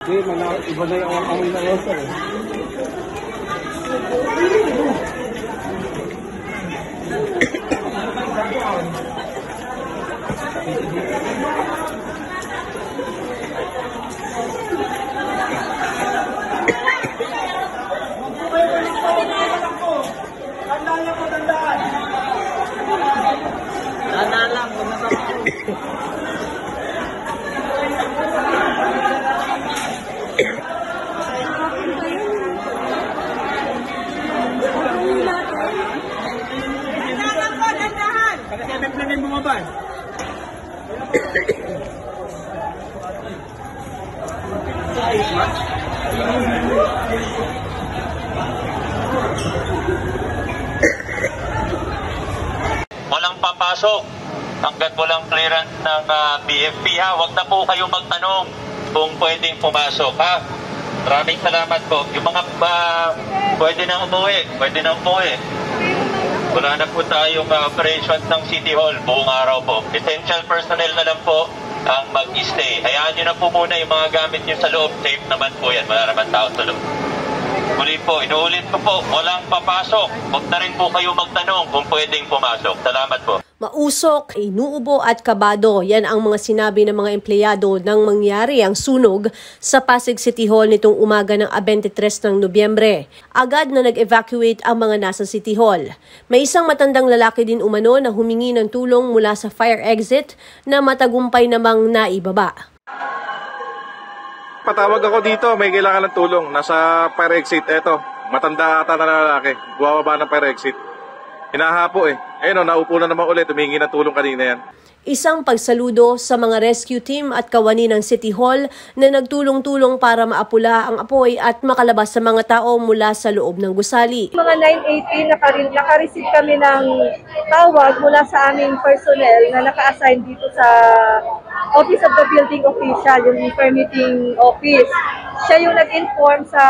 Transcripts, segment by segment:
Hindi, iba na yung amoy na rosa eh. Walang papasok hanggat walang clearance ng BFP ha. Huwag na po kayo magtanong kung pwedeng pumasok ha. Maraming salamat po. Yung mga pwede na umuwi, Wala na po tayong operations ng City Hall buong araw po. Essential personnel na lang po ang mag-stay. Hayaan nyo na po muna yung mga gamit nyo sa loob. Safe naman po yan. Wala naman tao sa loob. Muli po, inuulit ko po, walang papasok. Huwag na rin po kayo magtanong kung pwedeng pumasok. Salamat po. Mausok, inuubo at kabado. Yan ang mga sinabi ng mga empleyado nang mangyari ang sunog sa Pasig City Hall nitong umaga ng 23 ng Nobyembre. Agad na nag-evacuate ang mga nasa City Hall. May isang matandang lalaki din umano na humingi ng tulong mula sa fire exit na matagumpay namang naibaba. Patawag ako dito, may kailangan ng tulong. Nasa fire exit, eto. Matanda ata na lalaki. Buwababa ng fire exit. Hinahapo eh. Ayun o, naupo na naman ulit. Humingi ng tulong kanina yan. Isang pagsaludo sa mga rescue team at kawani ng City Hall na nagtulong-tulong para maapula ang apoy at makalabas sa mga tao mula sa loob ng gusali. Mga 9:18 naka-receive kami ng tawag mula sa aming personnel na naka-assign dito sa Office of the Building Official, yung permitting office. Siya yung nag-inform sa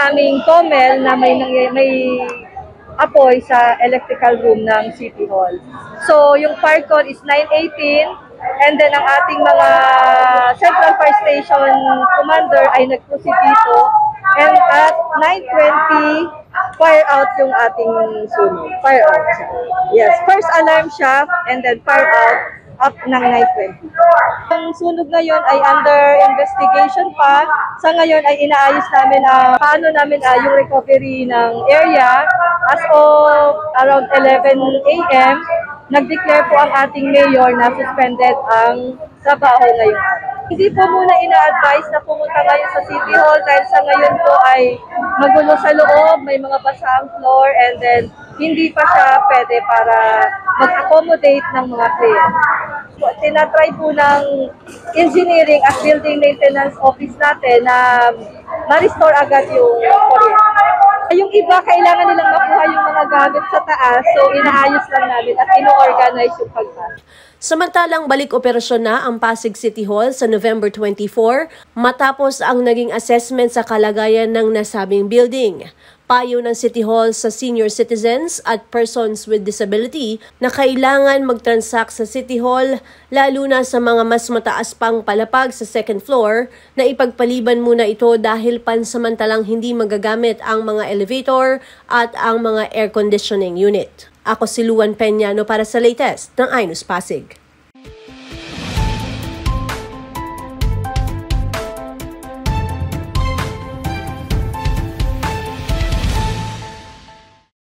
aming COMEL na may apoy sa electrical room ng City Hall. So, yung fire code is 918 and then ang ating mga Central Fire Station Commander ay nag-proceed dito and at 9:20 fire out yung ating sunog. Fire out siya. Yes, first alarm siya and then fire out up ng 9:20. Ang sunog ngayon ay under investigation pa. Sa ngayon ay inaayos namin paano namin yung recovery ng area. As of around 11 a.m., nag-declare po ang ating mayor na suspended ang trabaho ngayong araw. Hindi po muna ina-advise na pumunta ngayon sa City Hall dahil sa ngayon po ay magulo sa loob, may mga basa ang floor, and then hindi pa siya pwede para mag-accommodate ng mga client. Tinatry po ng engineering at building maintenance office natin na ma-restore agad yung kuryente. Yung iba, kailangan nilang makuha yung mga gamit sa taas, so inaayos lang namin at ino-organize yung pagpasok. Samantalang balik operasyon na ang Pasig City Hall sa November 24 matapos ang naging assessment sa kalagayan ng nasabing building. Payo ng City Hall sa senior citizens at persons with disability na kailangan mag-transact sa City Hall lalo na sa mga mas mataas pang palapag sa second floor na ipagpaliban muna ito dahil pansamantalang hindi magagamit ang mga elevator at ang mga air conditioning unit. Ako si Luan Peñano para sa latest ng iNews Pasig.